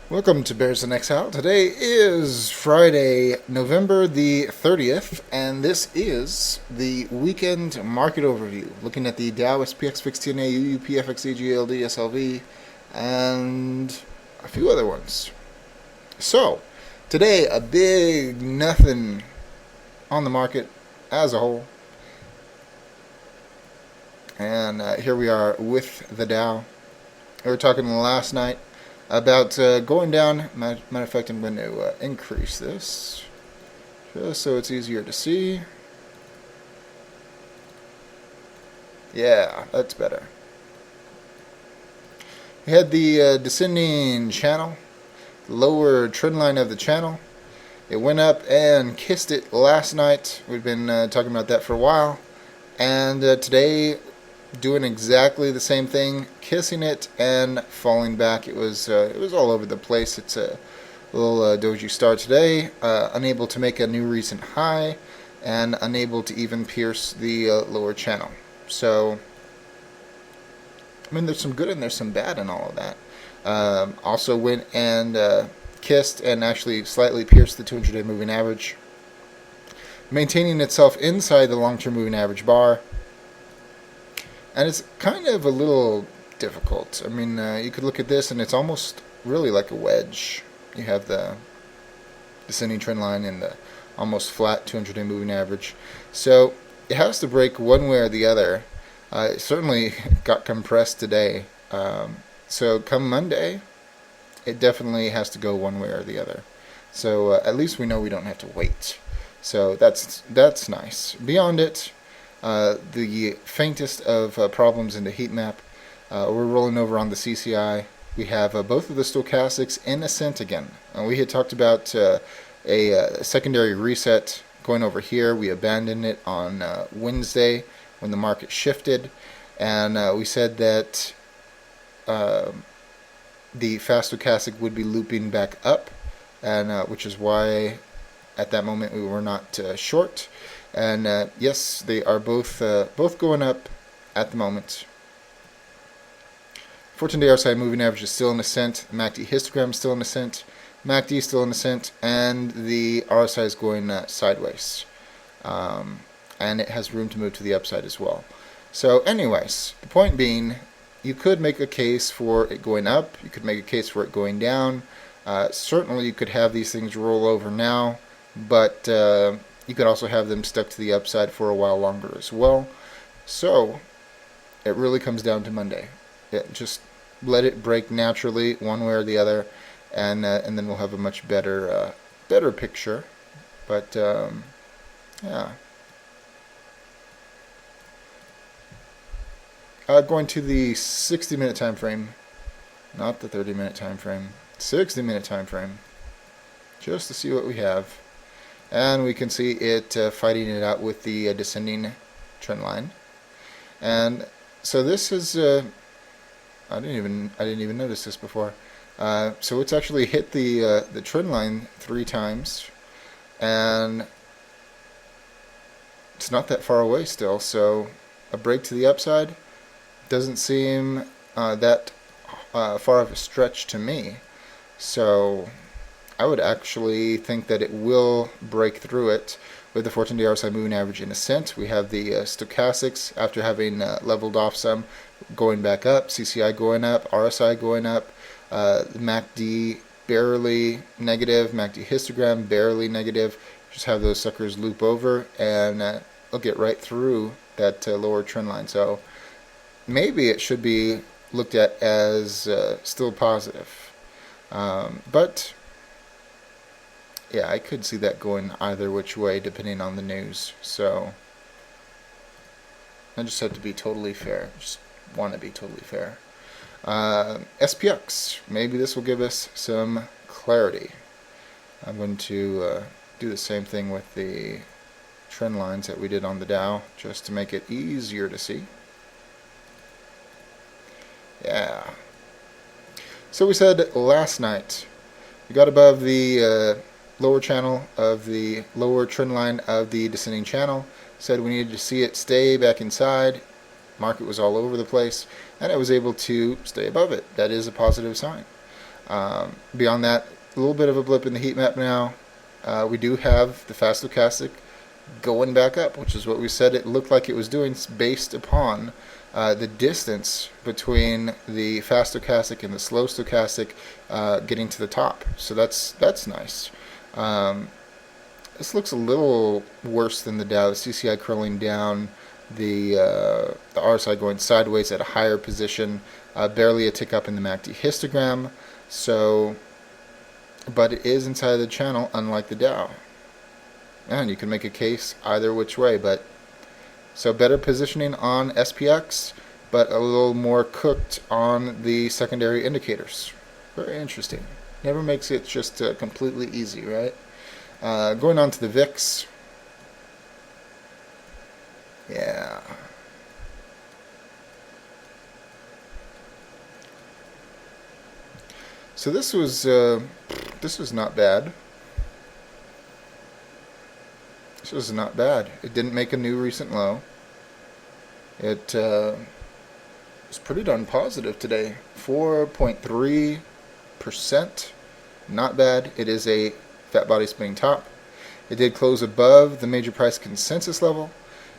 Welcome to Bears in Exile. Today is Friday, November the 30th, and this is the weekend market overview. Looking at the Dow, SPX, FXTNA, UUP, FXE, GLD, SLV, and a few other ones. So, today, a big nothing on the market as a whole. And here we are with the Dow. We were talking last night about going down. Matter of fact, I'm going to increase this just so it's easier to see. Yeah, that's better. We had the descending channel, lower trend line of the channel. It went up and kissed it last night. We've been talking about that for a while. And today, doing exactly the same thing, kissing it and falling back. It was all over the place. It's a little doji star today, unable to make a new recent high, and unable to even pierce the lower channel. So, I mean, there's some good and there's some bad in all of that. Also went and kissed and actually slightly pierced the 200-day moving average, maintaining itself inside the long-term moving average bar. And it's kind of a little difficult. I mean, you could look at this and it's almost really like a wedge. You have the descending trend line and the almost flat 200-day moving average. So it has to break one way or the other. It certainly got compressed today. So come Monday, it definitely has to go one way or the other. So at least we know we don't have to wait. So that's nice. Beyond it, the faintest of problems in the heat map. We're rolling over on the CCI. We have both of the stochastics in ascent again. We had talked about a secondary reset going over here. We abandoned it on Wednesday when the market shifted, and we said that the fast stochastic would be looping back up, and which is why at that moment we were not short. And yes, they are both going up at the moment. 14-day RSI moving average is still in ascent. The MACD histogram is still in ascent. MACD is still in ascent, and the RSI is going sideways. And it has room to move to the upside as well. So anyways, the point being, you could make a case for it going up. You could make a case for it going down. Certainly you could have these things roll over now, but you could also have them stuck to the upside for a while longer as well. So it really comes down to Monday. Just let it break naturally one way or the other, and then we'll have a much better picture. But yeah. Going to the 60-minute time frame, not the 30-minute time frame. 60-minute time frame, just to see what we have. And we can see it fighting it out with the descending trend line. And so this is I didn't even notice this before. So it's actually hit the trend line 3 times, and it's not that far away still. So a break to the upside doesn't seem that far of a stretch to me. So I would actually think that it will break through it with the 14-day RSI moving average in ascent. We have the stochastics, after having leveled off some, going back up, CCI going up, RSI going up, the MACD barely negative, MACD histogram barely negative. Just have those suckers loop over, and they'll get right through that lower trend line. So maybe it should be looked at as still positive. But yeah, I could see that going either which way depending on the news. So I just have to be totally fair. Just want to be totally fair. SPX. Maybe this will give us some clarity. I'm going to do the same thing with the trend lines that we did on the Dow, just to make it easier to see. Yeah. So we said last night, we got above the lower channel of the lower trend line of the descending channel. Said we needed to see it stay back inside. Market was all over the place, and it was able to stay above it. That is a positive sign. Beyond that, a little bit of a blip in the heat map now. We do have the fast stochastic going back up, which is what we said it looked like it was doing based upon the distance between the fast stochastic and the slow stochastic getting to the top. So that's nice. This looks a little worse than the Dow. The CCI curling down, the RSI going sideways at a higher position, barely a tick up in the MACD histogram. So, but it is inside the channel, unlike the Dow. And you can make a case either which way, but so better positioning on SPX, but a little more cooked on the secondary indicators. Very interesting. Never makes it just completely easy, right? Going on to the VIX. Yeah. So this was not bad. This was not bad. It didn't make a new recent low. It was pretty darn positive today. 4.3%. Not bad. It is a fat body spinning top. It did close above the major price consensus level.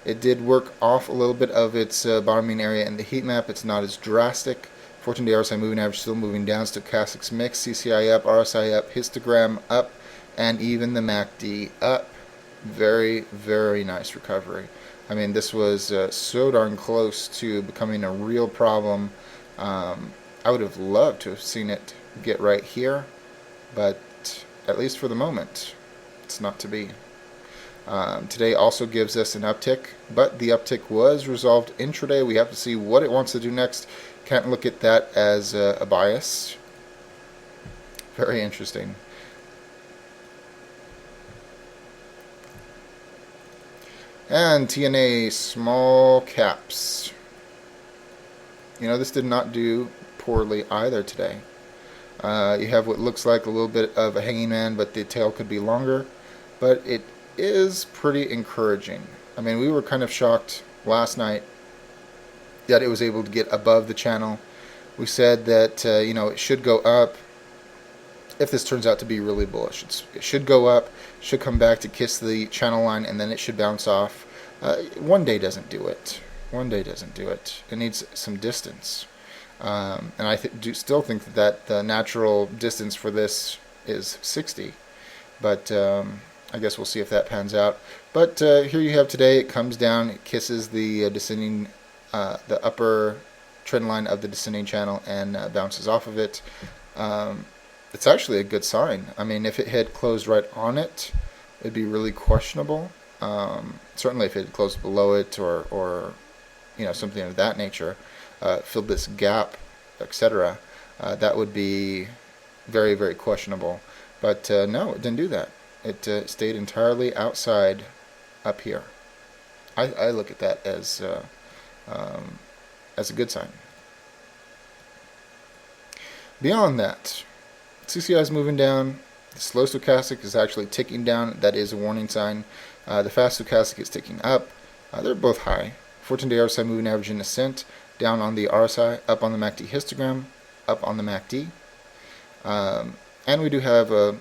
It did work off a little bit of its bottoming area in the heat map. It's not as drastic. 14-day RSI moving average still moving down. Stochastics mix. CCI up, RSI up, histogram up, and even the MACD up. Very, very nice recovery. I mean, this was so darn close to becoming a real problem. I would have loved to have seen it get right here, but at least for the moment, it's not to be. Today also gives us an uptick, but the uptick was resolved intraday. We have to see what it wants to do next. Can't look at that as a bias. Very interesting. And TNA small caps. You know, this did not do poorly either today. You have what looks like a little bit of a hanging man, but the tail could be longer. But it is pretty encouraging. I mean, we were kind of shocked last night that it was able to get above the channel. We said that, you know, it should go up if this turns out to be really bullish. It should go up, should come back to kiss the channel line, and then it should bounce off. One day doesn't do it. One day doesn't do it. It needs some distance. And I still think that the natural distance for this is 60. But I guess we'll see if that pans out. But here you have today. It comes down, it kisses the descending, the upper trend line of the descending channel, and bounces off of it. It's actually a good sign. I mean, if it had closed right on it, it'd be really questionable. Certainly if it had closed below it, or you know, something of that nature, filled this gap, etc., that would be very, very questionable. But no, it didn't do that. It stayed entirely outside up here. I look at that as a good sign. Beyond that, CCI is moving down. The slow stochastic is actually ticking down. That is a warning sign. The fast stochastic is ticking up. They're both high. 14-day RSI moving average in ascent. Down on the RSI, up on the MACD histogram, up on the MACD. And we do have a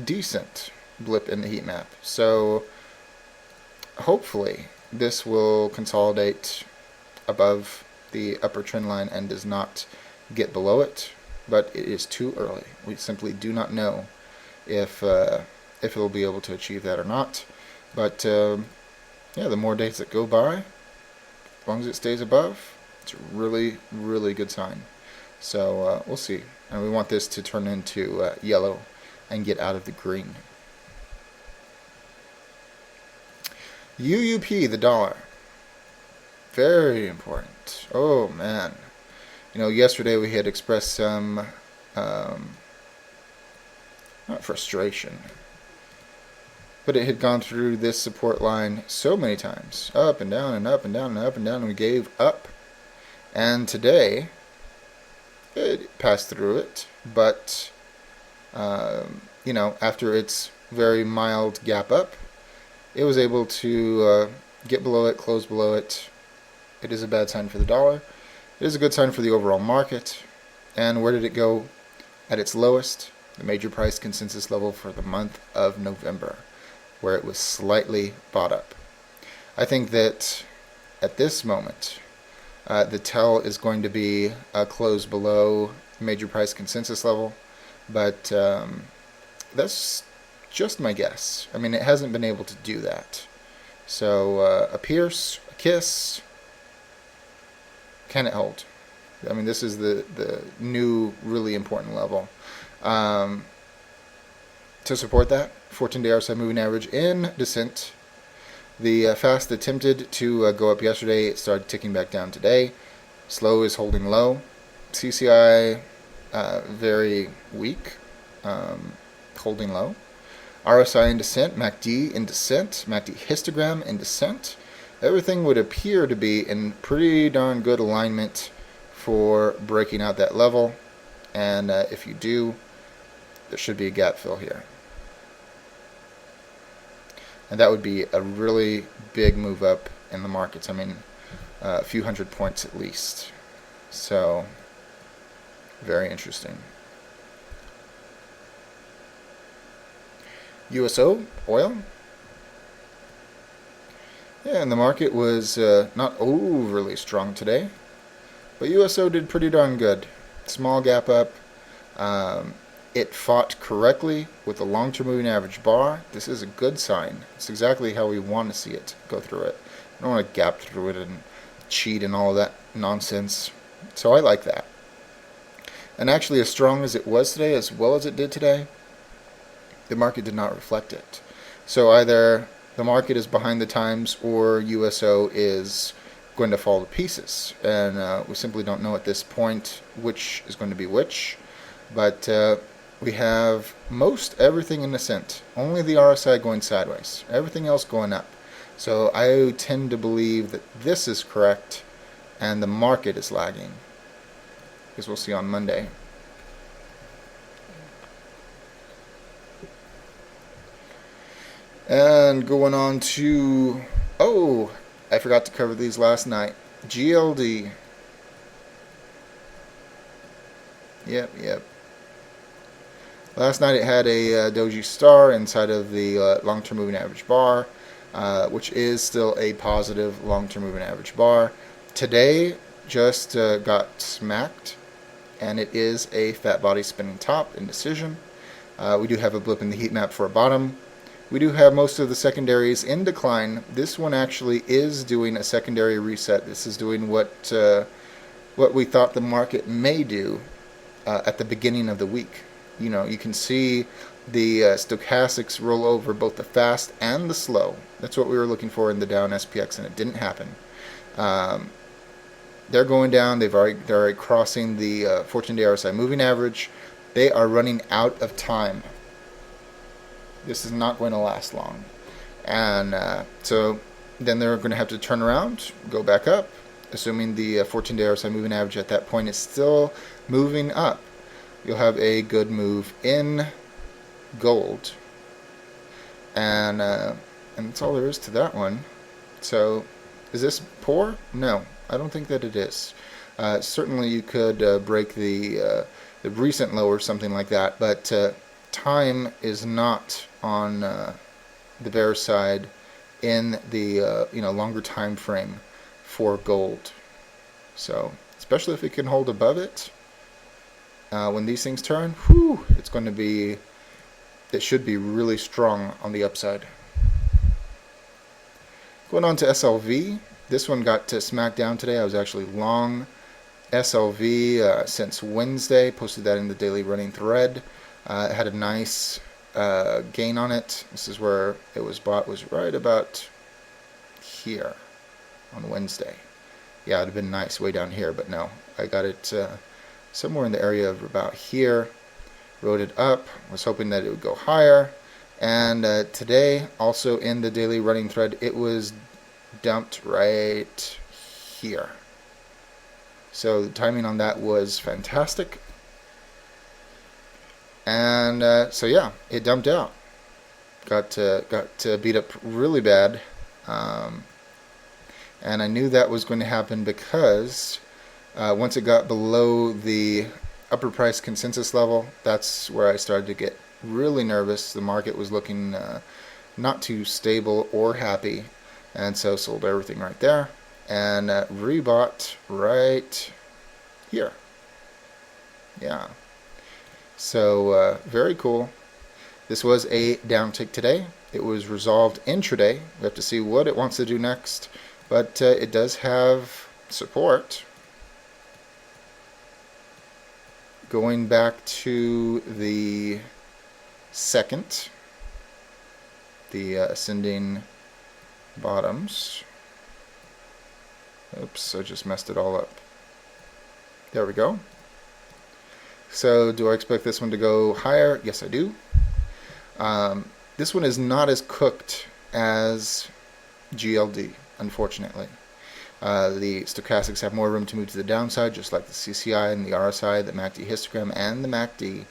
decent blip in the heat map. So hopefully this will consolidate above the upper trend line and does not get below it, but it is too early. We simply do not know if it will be able to achieve that or not. But yeah, the more days that go by, as long as it stays above, it's a really, really good sign. So we'll see. And we want this to turn into yellow and get out of the green. UUP, the dollar. Very important. Oh, man. You know, yesterday we had expressed some, not frustration, but it had gone through this support line so many times. Up and down and up and down and up and down, and we gave up. And today, it passed through it, but, you know, after its very mild gap up, it was able to get below it, close below it. It is a bad sign for the dollar. It is a good sign for the overall market. And where did it go? at its lowest, the major price consensus level for the month of November, where it was slightly bought up. I think that at this moment, the tell is going to be a close below major price consensus level, but that's just my guess. I mean, it hasn't been able to do that. So a pierce, a kiss, can it hold? I mean, this is the new really important level. To support that, 14-day RSI moving average in descent. The fast attempted to go up yesterday. It started ticking back down today. Slow is holding low. CCI very weak, holding low. RSI in descent, MACD in descent, MACD histogram in descent. Everything would appear to be in pretty darn good alignment for breaking out that level. And if you do, there should be a gap fill here. And that would be a really big move up in the markets. I mean, a few hundred points at least. So, very interesting. USO, oil. Yeah, and the market was not overly strong today. But USO did pretty darn good. Small gap up. It fought correctly with the long-term moving average bar. This is a good sign. It's exactly how we want to see it go through it. I don't want to gap through it and cheat and all of that nonsense. So I like that. And actually, as strong as it was today, as well as it did today, the market did not reflect it. So either the market is behind the times or USO is going to fall to pieces. And we simply don't know at this point which is going to be which. But we have most everything in ascent. Only the RSI going sideways. Everything else going up. So I tend to believe that this is correct and the market is lagging. Because we'll see on Monday. And going on to... Oh, I forgot to cover these last night. GLD. Yep. Last night it had a doji star inside of the long-term moving average bar, which is still a positive long-term moving average bar. Today just got smacked, and it is a fat body spinning top indecision. We do have a blip in the heat map for a bottom. We do have most of the secondaries in decline. This one actually is doing a secondary reset. This is doing what we thought the market may do at the beginning of the week. You know, you can see the stochastics roll over both the fast and the slow. That's what we were looking for in the Dow and SPX, and it didn't happen. They're going down. They're already crossing the 14-day RSI moving average. They are running out of time. This is not going to last long. And so then they're going to have to turn around, go back up, assuming the 14-day RSI moving average at that point is still moving up. You'll have a good move in gold. And that's all there is to that one. So, is this poor? No, I don't think that it is. Certainly you could break the recent low or something like that, but time is not on the bear side in the longer time frame for gold. So, especially if it can hold above it. When these things turn, it's going to be, it should be really strong on the upside. Going on to SLV, this one got smacked down today. I was actually long SLV since Wednesday, posted that in the daily running thread. It had a nice gain on it. This is where it was bought, was right about here on Wednesday. Yeah, it would have been nice way down here, but no, I got it somewhere in the area of about here. Rode it up, was hoping that it would go higher, and today also in the daily running thread it was dumped right here. So the timing on that was fantastic, and so yeah, it dumped out, got beat up really bad, and I knew that was going to happen because once it got below the upper price consensus level, that's where I started to get really nervous. The market was looking not too stable or happy, and so sold everything right there and rebought right here. Yeah. So very cool. This was a downtick today. It was resolved intraday. We have to see what it wants to do next, but it does have support. Going back to the second, the ascending bottoms. Oops, I just messed it all up. There we go. So do I expect this one to go higher? Yes, I do. This one is not as cooked as GLD, unfortunately. The stochastics have more room to move to the downside, just like the CCI and the RSI, the MACD histogram, and the MACD.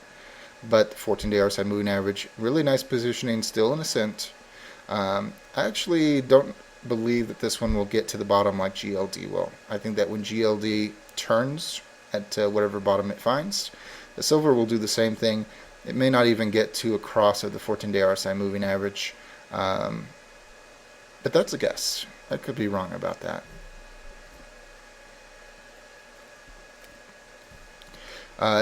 But the 14-day RSI moving average, really nice positioning, still in ascent. I actually don't believe that this one will get to the bottom like GLD will. I think that when GLD turns at whatever bottom it finds, the silver will do the same thing. It may not even get to a cross of the 14-day RSI moving average, but that's a guess. I could be wrong about that.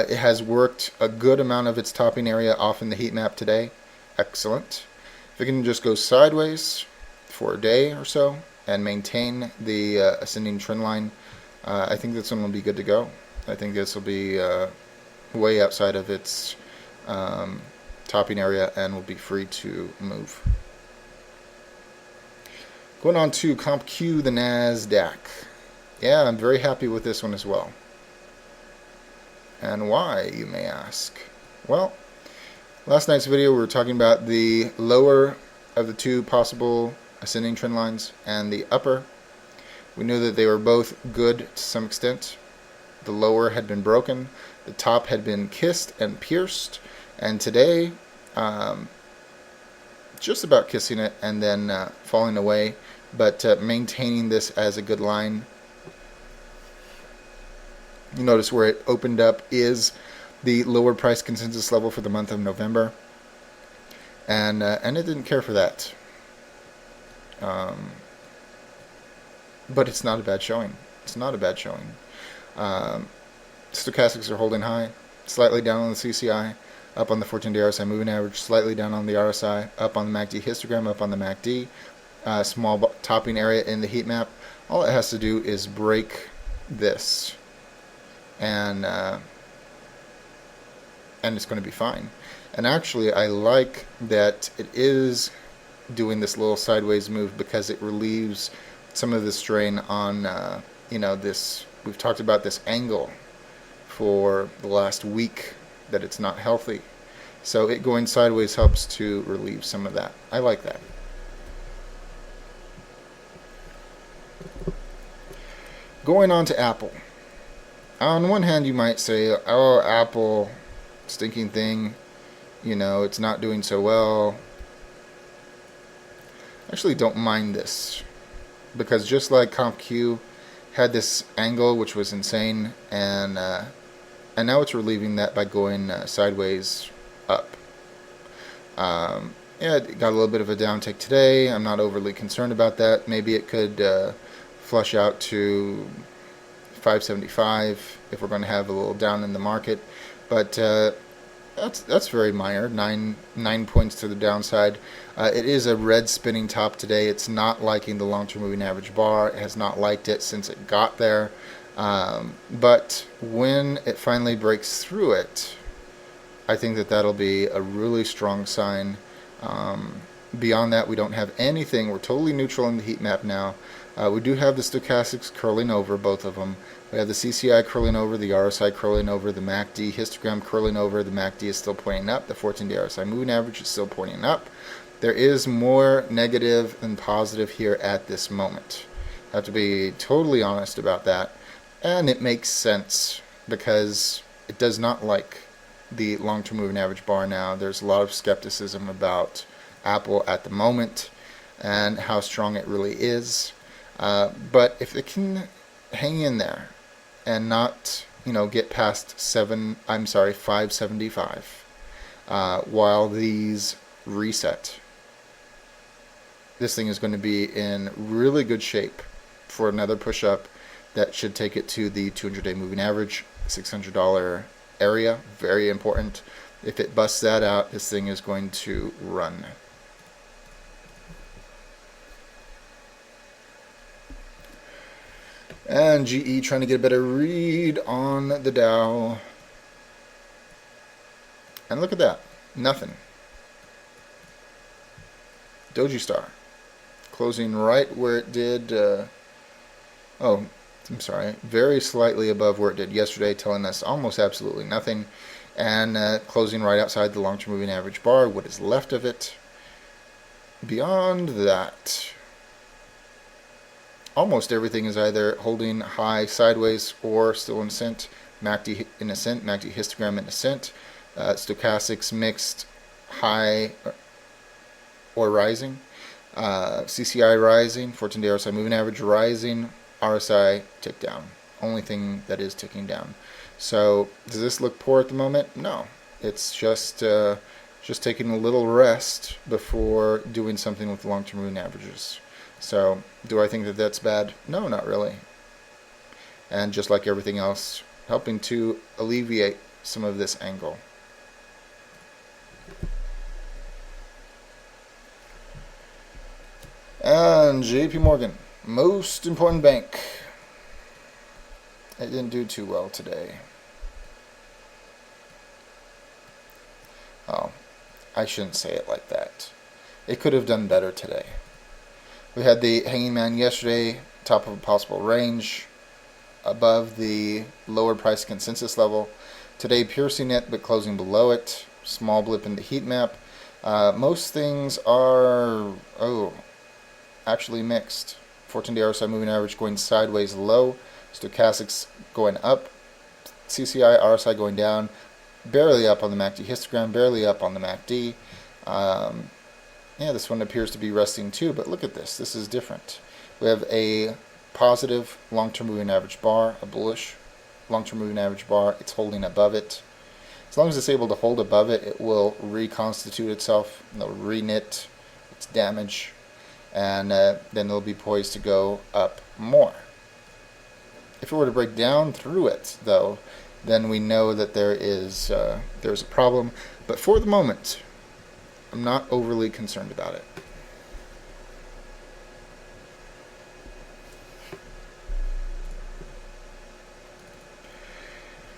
It has worked a good amount of its topping area off in the heat map today. Excellent. If it can just go sideways for a day or so and maintain the ascending trend line, I think this one will be good to go. I think this will be way outside of its topping area and will be free to move. Going on to Comp Q, the NASDAQ. Yeah, I'm very happy with this one as well. And why, you may ask? Well, last night's video we were talking about the lower of the two possible ascending trend lines and the upper. We knew that they were both good to some extent. The lower had been broken, the top had been kissed and pierced, and today just about kissing it and then falling away, but maintaining this as a good line. You notice where it opened up is the lower price consensus level for the month of November, and it didn't care for that. But it's not a bad showing. It's not a bad showing. Stochastics are holding high, slightly down on the CCI, up on the 14-day RSI moving average, slightly down on the RSI, up on the MACD histogram, up on the MACD. Small topping area in the heat map. All it has to do is break this, and it's going to be fine. And actually, I like that it is doing this little sideways move because it relieves some of the strain on this. We've talked about this angle for the last week, that it's not healthy. So it going sideways helps to relieve some of that. I like that. Going on to Apple. On one hand, you might say, oh, Apple, stinking thing, it's not doing so well. I actually don't mind this, because just like CompQ had this angle which was insane, and now it's relieving that by going sideways up. It got a little bit of a downtick today. I'm not overly concerned about that. Maybe it could flush out to 575 if we're going to have a little down in the market, but that's very minor. Nine points to the downside. It is a red spinning top today. It's not liking the long-term moving average bar. It has not liked it since it got there, but when it finally breaks through it, I think that that'll be a really strong sign. Beyond that, we don't have anything. We're totally neutral in the heat map now. We do have the stochastics curling over, both of them. We have the CCI curling over, the RSI curling over, the MACD histogram curling over. The MACD is still pointing up. The 14-day RSI moving average is still pointing up. There is more negative than positive here at this moment. I have to be totally honest about that. And it makes sense because it does not like the long-term moving average bar now. There's a lot of skepticism about Apple at the moment and how strong it really is. But if it can hang in there and not get past 575 while these reset. This thing is going to be in really good shape for another push up that should take it to the 200-day moving average, $600 area. Very important. If it busts that out, this thing is going to run. And GE trying to get a better read on the Dow. And look at that. Nothing. Doji Star closing right where it did. Very slightly above where it did yesterday, telling us almost absolutely nothing. And closing right outside the long-term moving average bar, what is left of it. Beyond that, almost everything is either holding high sideways or still in ascent. MACD in ascent, MACD histogram in ascent. Stochastics mixed high or rising. CCI rising, 14-day RSI moving average rising, RSI tick down. Only thing that is ticking down. So does this look poor at the moment? No. It's just taking a little rest before doing something with the long-term moving averages. So do I think that that's bad? No, not really. And just like everything else, helping to alleviate some of this angle. And JP Morgan, most important bank. It didn't do too well today. Oh, I shouldn't say it like that. It could have done better today. We had the hanging man yesterday, top of a possible range, above the lower price consensus level. Today piercing it but closing below it. Small blip in the heat map. Most things are actually mixed. 14-day RSI moving average going sideways low. Stochastics going up. CCI RSI going down. Barely up on the MACD histogram. Barely up on the MACD. This one appears to be resting too, but look at this. This is different. We have a positive long-term moving average bar, a bullish long-term moving average bar. It's holding above it. As long as it's able to hold above it, it will reconstitute itself. It'll reknit its damage, and then it'll be poised to go up more. If it were to break down through it, though, then we know that there's a problem. But for the moment, I'm not overly concerned about it.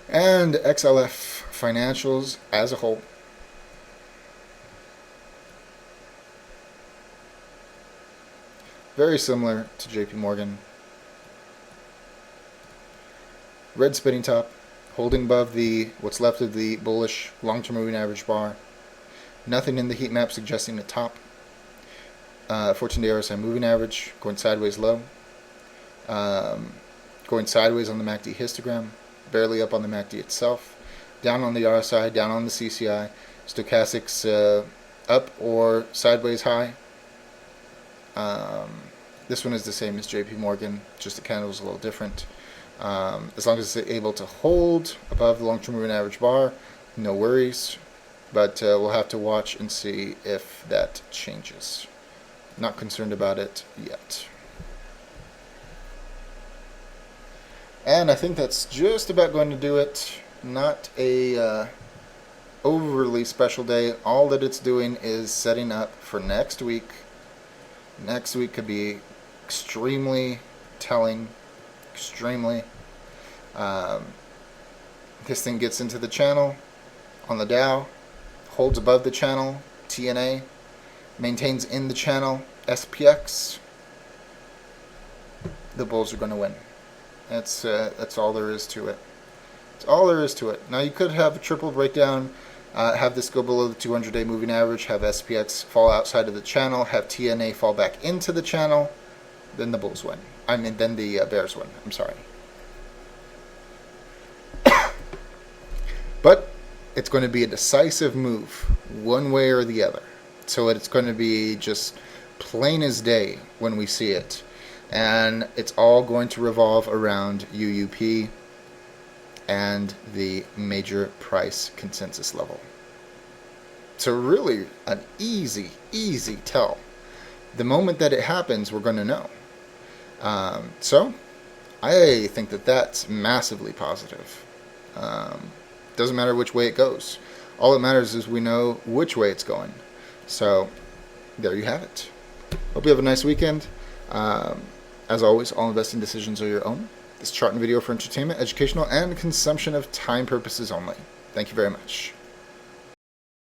And XLF financials as a whole. Very similar to JP Morgan. Red spinning top, holding above what's left of the bullish long-term moving average bar. Nothing in the heat map suggesting a top. 14-day RSI moving average going sideways low. Going sideways on the MACD histogram. Barely up on the MACD itself. Down on the RSI, down on the CCI. Stochastics up or sideways high. This one is the same as JP Morgan, just the candle is a little different. As long as it's able to hold above the long-term moving average bar, no worries. But we'll have to watch and see if that changes. Not concerned about it yet. And I think that's just about going to do it. Not a overly special day. All that it's doing is setting up for next week. Next week could be extremely telling. Extremely. This thing gets into the channel on the Dow. Holds above the channel, TNA, maintains in the channel, SPX, the bulls are going to win. That's all there is to it. That's all there is to it. Now you could have a triple breakdown, have this go below the 200-day moving average, have SPX fall outside of the channel, have TNA fall back into the channel, then the bulls win. Then the bears win. I'm sorry. But it's going to be a decisive move, one way or the other. So it's going to be just plain as day when we see it. And it's all going to revolve around UUP and the major price consensus level. So really an easy tell. The moment that it happens, we're going to know. So I think that that's massively positive. Doesn't matter which way it goes. All that matters is we know which way it's going. So there you have it. Hope you have a nice weekend. As always, all investing decisions are your own. This chart and video for entertainment, educational, and consumption of time purposes only. Thank you very much.